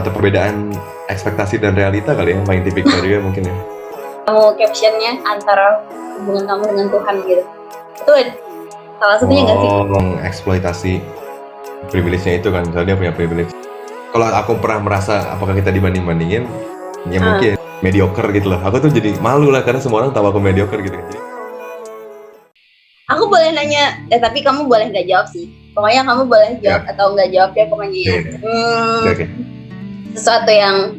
atau perbedaan ekspektasi dan realita kali ya, main tipikal juga mungkin ya. Kamu captionnya antara hubungan kamu dengan Tuhan gitu. Itu salah satunya nggak sih? Eksploitasi privilege-nya itu kan, soalnya dia punya privilege. Kalau aku pernah merasa apakah kita dibanding-bandingin, ya mungkin mediocre gitu loh. Aku tuh jadi malu lah karena semua orang tahu aku mediocre gitu kan. Aku boleh nanya, tapi kamu boleh nggak jawab sih. Pokoknya kamu boleh jawab atau nggak jawab ya pokoknya ya. Okay. Sesuatu yang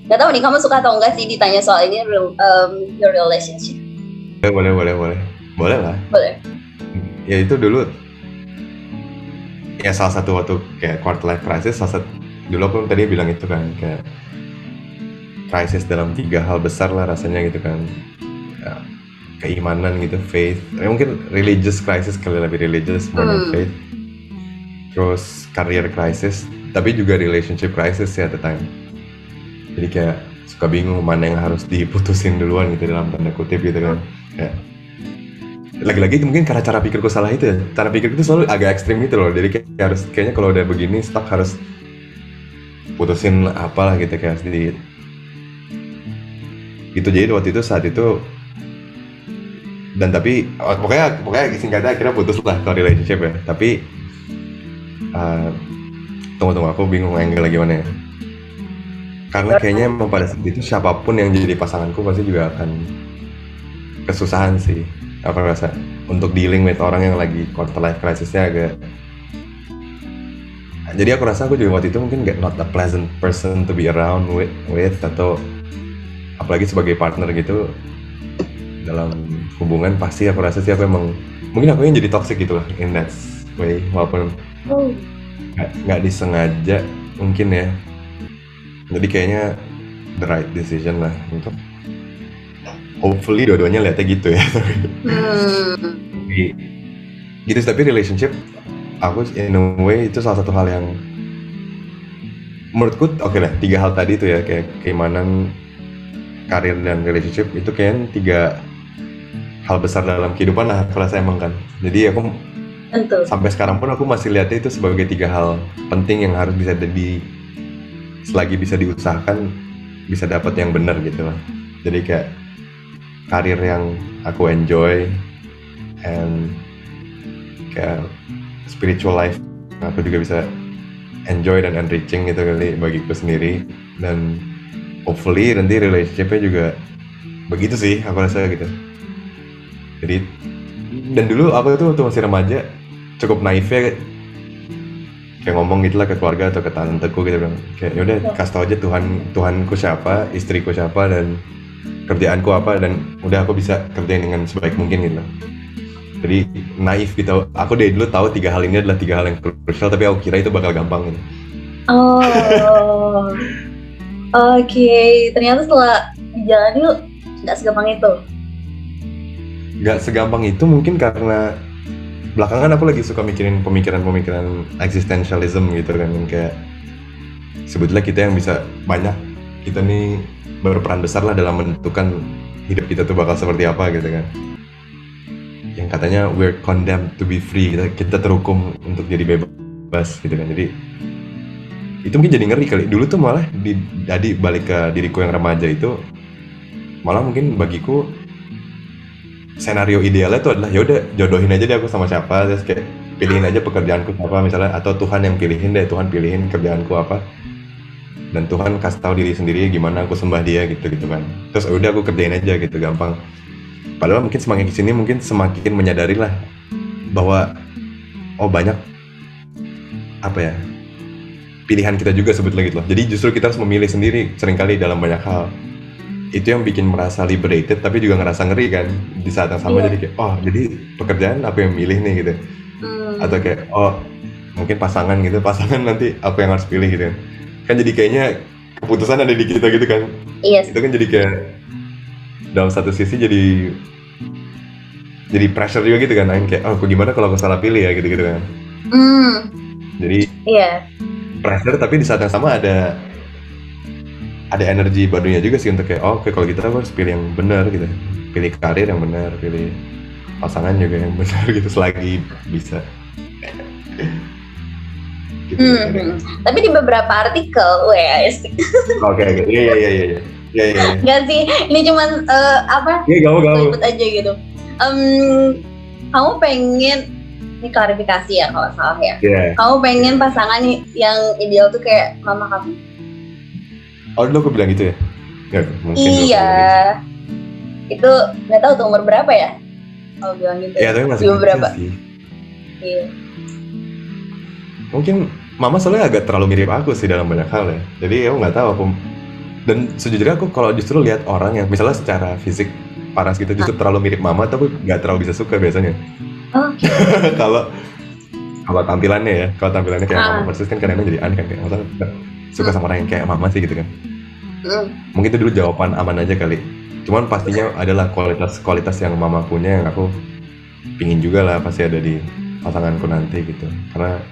nggak tahu nih kamu suka atau enggak sih ditanya soal ini, your relationship. Boleh lah. Boleh. Ya itu dulu ya salah satu waktu kayak quarter life crisis, dulu aku tadi bilang itu kan kayak krisis dalam 3 hal besar lah rasanya gitu kan ya, keimanan gitu, faith, mungkin religious crisis kali, lebih religious more than faith, terus career crisis, tapi juga relationship crisis ya at the time. Jadi kayak suka bingung mana yang harus diputusin duluan gitu dalam tanda kutip gitu kan. Kayak lagi-lagi mungkin karena cara pikirku salah itu ya. Cara pikirku itu selalu agak ekstrim gitu loh. Jadi kayaknya kalau udah begini stuck harus putusin apalah gitu kayak sedikit. Gitu, jadi waktu itu saat itu dan tapi pokoknya singkatnya akhirnya putus lah kalau relationship ya. Tapi tunggu aku bingung angle gimana ya. Karena kayaknya emang pada saat itu siapapun yang jadi pasanganku pasti juga akan kesusahan sih. Aku rasa untuk dealing with orang yang lagi quarter life crisisnya agak. Jadi aku rasa aku juga waktu itu mungkin not a pleasant person to be around with atau apalagi sebagai partner gitu dalam hubungan. Pasti aku rasa sih aku emang mungkin aku yang jadi toxic gitu lah in that way, walaupun nggak disengaja mungkin ya. Jadi kayaknya the right decision lah untuk hopefully dua-duanya lihatnya gitu ya. Gitu, tapi relationship aku in a way itu salah satu hal yang menurutku oke lah, 3 hal tadi itu ya kayak keimanan, karir dan relationship itu kayaknya 3 hal besar dalam kehidupan lah aku rasa emang kan. Jadi aku sampai sekarang pun aku masih lihatnya itu sebagai 3 hal penting yang harus bisa selagi bisa diusahakan bisa dapat yang benar gitu lah. Jadi kayak karir yang aku enjoy and kayak spiritual life aku juga bisa enjoy dan enriching gitu kali bagiku sendiri, dan hopefully nanti relationship-nya juga begitu sih aku rasa gitu. Jadi dan dulu aku tuh waktu masih remaja cukup naifnya kayak ngomong gitulah ke keluarga atau ke tanteku gitu kan, kayak yaudah kasih tau aja Tuhanku siapa, istriku siapa, dan kerjaanku apa, dan udah aku bisa kerjain dengan sebaik mungkin gitu. Jadi naif gitu. Aku dari dulu tahu 3 hal ini adalah 3 hal yang crucial, tapi aku kira itu bakal gampang gitu. Oke. Ternyata setelah dijalani nggak segampang itu. Nggak segampang itu mungkin karena belakangan aku lagi suka mikirin pemikiran existentialism gitu kan, yang kayak sebetulnya kita yang bisa kita nih berperan besar lah dalam menentukan hidup kita tuh bakal seperti apa gitu kan. Yang katanya we're condemned to be free, kita terhukum untuk jadi bebas gitu kan. Jadi itu mungkin jadi ngeri kali. Dulu tuh malah jadi balik ke diriku yang remaja itu, malah mungkin bagiku senario idealnya tuh adalah yaudah jodohin aja deh aku sama siapa, terus kayak pilihin aja pekerjaanku apa misalnya, atau Tuhan yang pilihin kerjaanku apa, dan Tuhan kasih tahu diri sendiri gimana aku sembah dia gitu kan. Terus udah aku kerjain aja gitu, gampang. Padahal mungkin semakin kesini mungkin semakin menyadari lah bahwa banyak pilihan kita juga sebetulnya gitu loh. Jadi justru kita harus memilih sendiri seringkali dalam banyak hal. Itu yang bikin merasa liberated tapi juga ngerasa ngeri kan di saat yang sama. Jadi kayak jadi pekerjaan aku yang milih nih gitu. Atau kayak mungkin pasangan nanti aku yang harus pilih gitu kan. Jadi kayaknya keputusan ada di kita gitu kan. Yes. Itu kan jadi kayak dalam satu sisi jadi pressure juga gitu kan, kayak aku gimana kalau aku salah pilih ya gitu kan. Jadi pressure, tapi di saat yang sama ada energi barunya juga sih untuk kayak oke, kalau gitu aku harus pilih yang benar gitu, pilih karir yang benar, pilih pasangan juga yang benar gitu selagi bisa. gitu kan. Tapi di beberapa artikel, Oke, iya. Nggak sih, ini cuman Gaul. ikut aja gitu. Kamu pengen, ini klarifikasi ya kalau salah ya. Kamu pengen pasangan yang ideal tuh kayak mama kamu? Oh, dulu aku bilang gitu ya? Nggak, mungkin iya. Itu nggak tahu tuh umur berapa ya? Kalau bilang gitu. Iya, tapi masih umur berapa? Sih. Iya. Mungkin mama soalnya agak terlalu mirip aku sih dalam banyak hal ya. Jadi aku nggak tahu aku. Dan sejujurnya aku kalau justru lihat orang yang misalnya secara fisik paras gitu justru terlalu mirip mama, tapi nggak terlalu bisa suka biasanya. Kalau tampilannya ya, kalau tampilannya kayak mama persis kan kadang-kadang jadi aneh kan, kayak masa suka sama orang yang kayak mama sih gitu kan. Mungkin itu dulu jawaban aman aja kali. Cuman pastinya adalah kualitas yang mama punya yang aku pingin juga lah pasti ada di pasanganku nanti gitu. Karena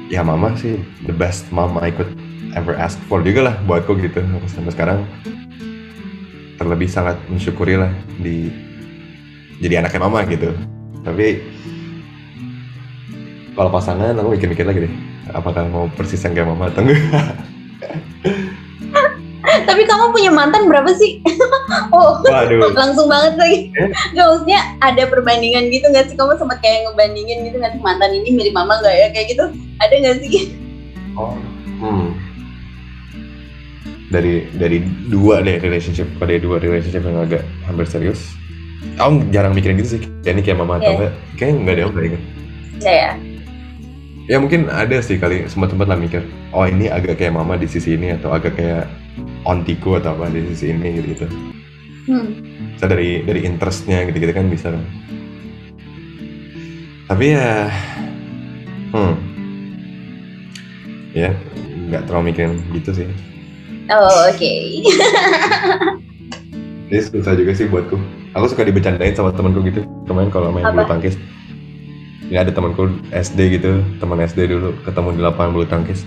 ya mama sih the best mom I could ever ask for juga lah buatku gitu. Sampai sekarang terlebih sangat mensyukuri lah jadi anaknya mama gitu. Tapi kalau pasangan aku mikir-mikir lagi deh, apakah mau persis yang kayak mama atau enggak. Tapi kamu punya mantan berapa sih? Waduh. Langsung banget lagi. Gak, maksudnya ada perbandingan gitu gak sih? Kamu sempat kayak ngebandingin gitu gak sih? Mantan ini mirip mama gak ya? Kayak gitu, ada gak sih? Dari dua relationship yang agak hampir serius. Aku jarang mikirin gitu sih, kayak ini kayak mama atau enggak. Kayaknya enggak deh, aku gak inget. Ya. Ya mungkin ada sih kali, sempat lah mikir, oh ini agak kayak mama di sisi ini, atau agak kayak ontiku atau apa di sisi ini gitu. Bisa dari interestnya gitu kan bisa kan. Tapi ya ya nggak terlalu mikirin gitu sih. Oke. Ini susah juga sih buatku. Aku suka dibecandain sama temanku gitu. Kemarin kalau main bulu tangkis, ini ada temanku SD gitu, teman SD dulu ketemu di lapangan bulu tangkis.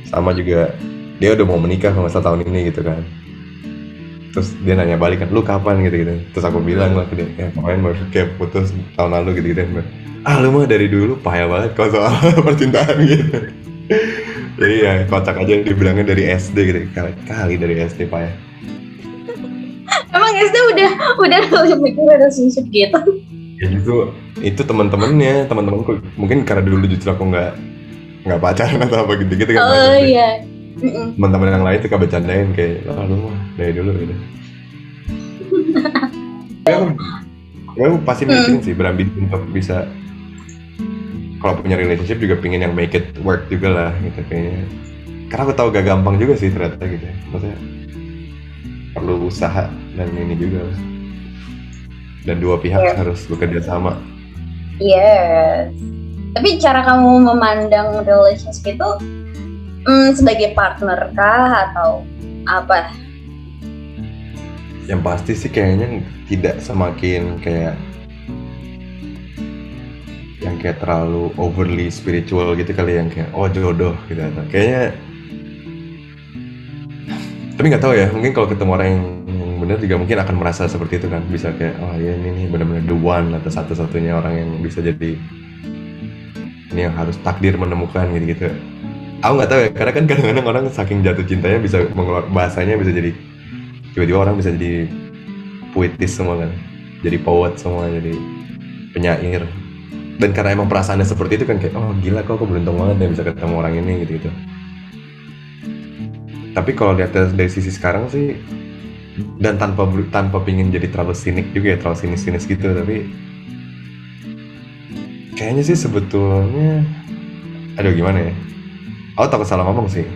Sama juga dia udah mau menikah kalau tahun ini gitu kan. Terus dia nanya balik kan, lu kapan gitu. Terus aku bilang lah ke dia, kemarin baru kayak putus tahun lalu gitu. Lu mah dari dulu payah banget kalau soal percintaan gitu. Jadi ya kocak aja dibilangnya dari SD gitu, kali dari SD payah. Emang SD udah mikir relationship gitu? Ya gitu, itu teman-temanku mungkin karena dulu justru aku nggak pacaran atau apa gitu kan. Iya. Teman-teman yang lain suka bercandain kayak lu mah dari dulu gitu. aku pasti mikirin sih, berambisi untuk bisa kalau punya relationship juga pingin yang make it work juga lah gitu kayaknya. Karena aku tahu gak gampang juga sih ternyata gitu. Maksudnya perlu usaha dan ini juga. Dan dua pihak harus bekerja sama. Yes. Tapi cara kamu memandang relationship itu sebagai partner kah atau apa? Yang pasti sih kayaknya tidak semakin kayak yang kayak terlalu overly spiritual gitu kali, yang kayak jodoh gitu. Kayaknya, tapi nggak tahu ya, mungkin kalau ketemu orang yang benar juga mungkin akan merasa seperti itu kan, bisa kayak ya ini benar-benar the one atau satu-satunya orang yang bisa jadi ini yang harus takdir menemukan gitu. Aku nggak tahu ya, karena kan kadang-kadang orang saking jatuh cintanya bisa mengeluarkan bahasanya, bisa jadi tiba-tiba orang bisa jadi puitis semua kan, jadi poet semua, jadi penyair. Dan karena emang perasaannya seperti itu kan kayak gila kok aku beruntung banget ya bisa ketemu orang ini gitu. Tapi kalau lihat dari sisi sekarang sih, dan tanpa pingin jadi terlalu sinik juga ya, terlalu sinis gitu, tapi kayaknya sih sebetulnya gimana ya, aku takut salah ngomong sih.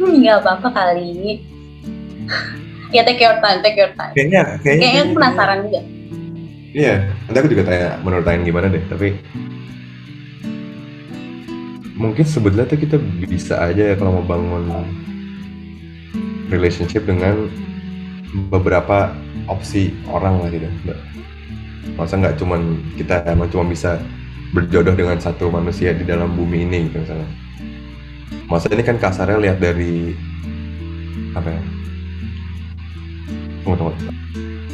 Nggak apa-apa kali. Ya take your time. Kayaknya aku penasaran juga. Iya, nanti aku juga tanya menurut Ain gimana deh, tapi mungkin sebetulnya tuh kita bisa aja ya kalau mau bangun relationship dengan beberapa opsi orang lah gitu. Masa nggak kita emang cuma bisa berjodoh dengan satu manusia di dalam bumi ini gitu misalnya. Masa ini kan kasarnya lihat dari apa ya? Tunggu.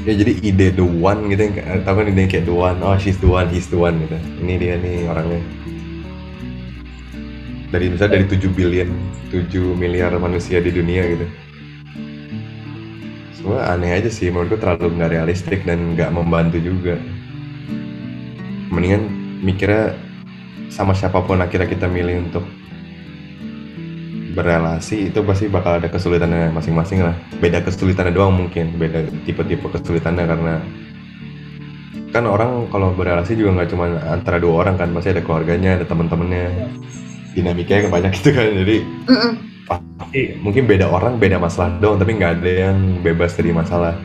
Ya jadi ide the one gitu, yang tahu kan ide kayak the one, she's the one, he's the one gitu. Ini dia nih orangnya. misalnya dari 7 miliar manusia di dunia gitu. Semua aneh aja sih, menurutku terlalu nggak realistik dan nggak membantu juga. Mendingan mikirnya sama siapapun akhirnya kita milih untuk berrelasi, itu pasti bakal ada kesulitannya masing-masing lah. Beda kesulitannya doang mungkin, beda tipe-tipe kesulitannya, karena kan orang kalau berrelasi juga nggak cuma antara dua orang kan, pasti ada keluarganya, ada teman-temannya, dinamikanya banyak gitu kan. Jadi pasti mungkin beda orang, beda masalah doang, tapi nggak ada yang bebas dari masalah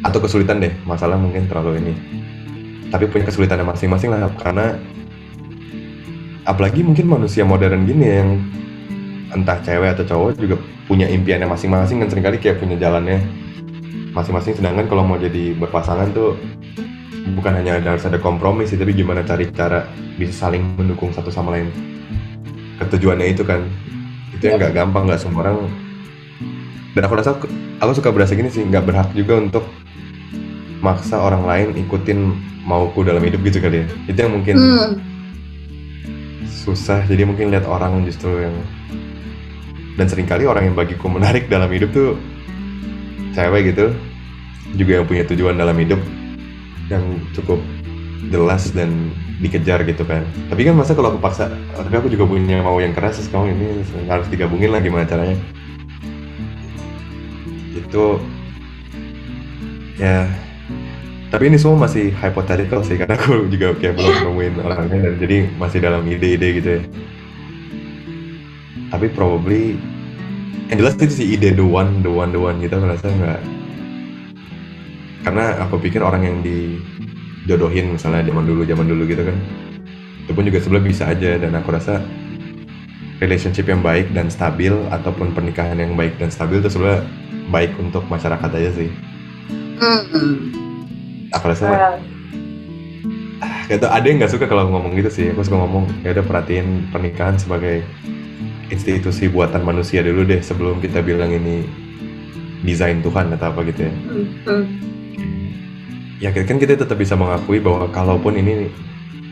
atau kesulitan deh. Masalah mungkin terlalu ini, tapi punya kesulitannya masing-masing lah. Karena apalagi mungkin manusia modern gini yang entah cewek atau cowok juga punya impiannya masing-masing kan, seringkali kayak punya jalannya masing-masing. Sedangkan kalau mau jadi berpasangan tuh bukan hanya harus ada kompromi sih, tapi gimana cari cara bisa saling mendukung satu sama lain ketujuannya itu kan. Itu yang nggak gampang, nggak semua orang. Dan aku rasa aku suka berasa gini sih, nggak berhak juga untuk maksa orang lain ikutin mauku dalam hidup gitu kali ya. Itu yang mungkin susah. Jadi mungkin lihat orang justru yang, dan seringkali orang yang bagiku menarik dalam hidup tuh cewek gitu, juga yang punya tujuan dalam hidup yang cukup jelas dan dikejar gitu kan. Tapi kan masa kalau aku paksa, tapi aku juga punya mau yang keras, terus kamu ini harus digabungin lah, gimana caranya? Itu ya, tapi ini semua masih hypothetical sih, karena aku juga kayak belum nemuin orangnya, dan jadi masih dalam ide-ide gitu ya. Tapi probably yang jelas itu sih ide the one gitu, aku rasa nggak, karena aku pikir orang yang dijodohin misalnya zaman dulu gitu kan, itu pun juga sebenarnya bisa aja. Dan aku rasa relationship yang baik dan stabil ataupun pernikahan yang baik dan stabil itu sebenarnya baik untuk masyarakat aja sih. Aku rasa gitu. Ada yang nggak suka kalau aku ngomong gitu sih. Aku suka ngomong ya udah, perhatiin pernikahan sebagai institusi buatan manusia dulu deh, sebelum kita bilang ini desain Tuhan atau apa gitu ya. Ya kan kita tetap bisa mengakui bahwa kalaupun ini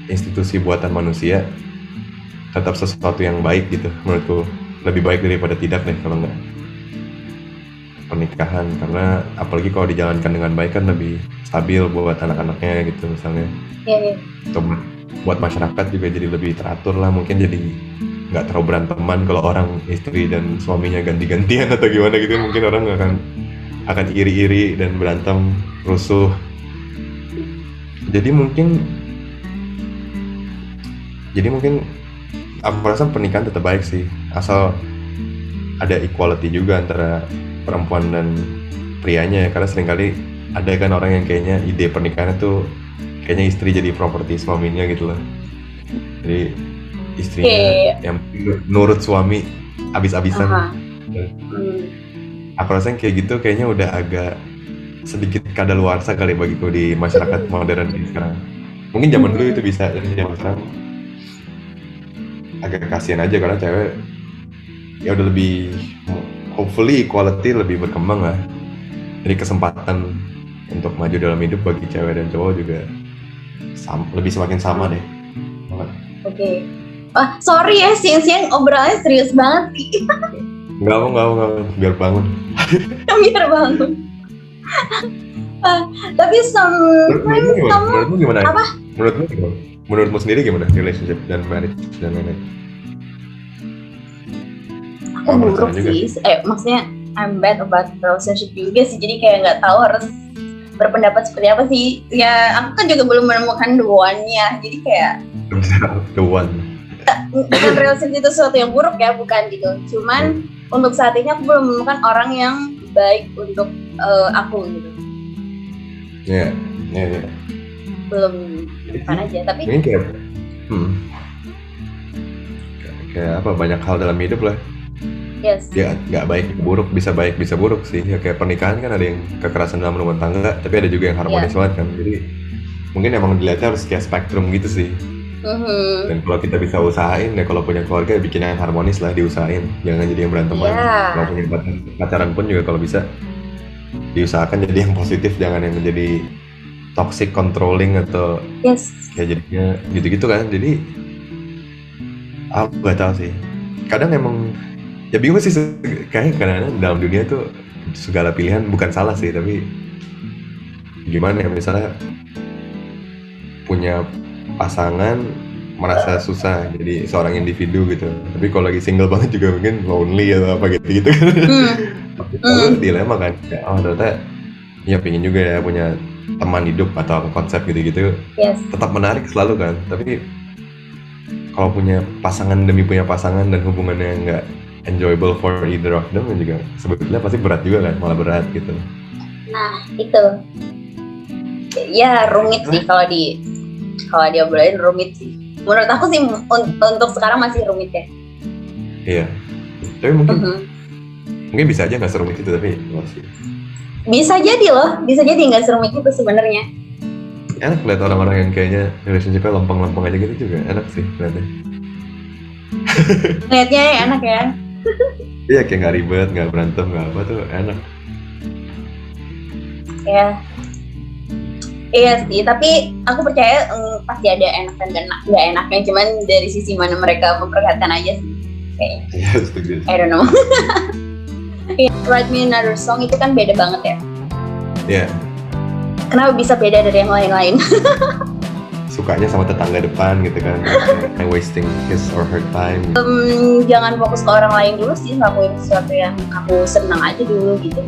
institusi buatan manusia, tetap sesuatu yang baik gitu. Menurutku lebih baik daripada tidak deh kalau nggak pernikahan. Karena apalagi kalau dijalankan dengan baik kan lebih stabil buat anak-anaknya gitu misalnya. Atau buat masyarakat juga jadi lebih teratur lah. Mungkin jadi nggak terlalu beranteman kalau orang istri dan suaminya ganti-gantian atau gimana gitu. Mungkin orang akan iri-iri dan berantem, rusuh. Jadi mungkin aku rasa pernikahan tetap baik sih, asal ada equality juga antara perempuan dan prianya ya. Karena seringkali ada kan orang yang kayaknya ide pernikahan itu kayaknya istri jadi properti suaminya gitu loh. Jadi istrinya yang nurut suami abis-abisan. Aku rasa kayak gitu kayaknya udah agak sedikit kadaluarsa kali bagiku di masyarakat modern ini sekarang. Mungkin zaman dulu itu bisa, dan zaman sekarang agak kasihan aja karena cewek ya udah lebih, hopefully equality lebih berkembang lah. Jadi kesempatan untuk maju dalam hidup bagi cewek dan cowok juga lebih semakin sama deh. Oke. Wah, sorry ya, siang-siang obrolannya serius banget sih. Enggak, biar bangun. Biar bangun. Tapi menurutmu gimana? Apa? Menurutmu sendiri gimana relationship dan marriage dan lain-lain? Aku buruk sih. Maksudnya I'm bad about relationship juga sih. Jadi kayak nggak tahu harus berpendapat seperti apa sih. Ya aku kan juga belum menemukan the one-nya. Jadi kayak the one. Bukan relationship itu sesuatu yang buruk ya, bukan gitu. Cuman untuk saat ini aku belum menemukan orang yang baik untuk aku gitu. Iya. Belum mana aja, tapi ini kayak apa, banyak hal dalam hidup lah. Yes. Ya nggak baik buruk, bisa baik bisa buruk sih. Ya kayak pernikahan kan ada yang kekerasan dalam rumah tangga, tapi ada juga yang harmonis banget kan. Jadi mungkin emang dilihatnya harus kayak spektrum gitu sih. Dan kalau kita bisa usahain ya, kalau punya keluarga bikin yang harmonis lah, diusahain, jangan jadi yang beranteman. Kalau punya pacaran pun juga kalau bisa diusahakan jadi yang positif, jangan yang menjadi toxic, controlling atau kayak jadinya gitu-gitu kan. Jadi aku gak tahu sih, kadang emang ya bingung sih, kayaknya kadang-kadang dalam dunia tuh segala pilihan bukan salah sih, tapi gimana ya, misalnya punya pasangan merasa susah jadi seorang individu gitu, tapi kalau lagi single banget juga mungkin lonely atau apa gitu kan. Lalu dilema kan, ternyata ya pingin juga ya punya teman hidup atau konsep gitu-gitu. Yes. Tetap menarik selalu kan, tapi kalau punya pasangan demi punya pasangan dan hubungannya nggak enjoyable for either of them juga sebetulnya pasti berat juga kan, malah berat gitu. Nah itu ya rumit sih, kalau diobrolin rumit sih. Menurut aku sih untuk sekarang masih rumit ya. Iya, tapi mungkin bisa aja nggak serumit itu, tapi masih bisa jadi nggak serumit itu sebenarnya. Enak lihat orang-orang yang kayaknya relationship-nya lempeng-lempeng aja gitu juga enak sih lihatnya. Lihatnya enak ya. Iya, kayak nggak ribet, nggak berantem, nggak apa tuh enak. Ya. Iya sih, tapi aku percaya pasti ada enak dan nggak enaknya, cuman dari sisi mana mereka memperlihatkan aja sih. Kayaknya. Iya, setuju. I don't know. Write Me Another Song itu kan beda banget ya. Iya. Kenapa bisa beda dari yang lain-lain? Sukanya sama tetangga depan gitu kan, kayak wasting his or her time. Jangan fokus ke orang lain dulu sih, ngelakuin sesuatu yang aku senang aja dulu gitu.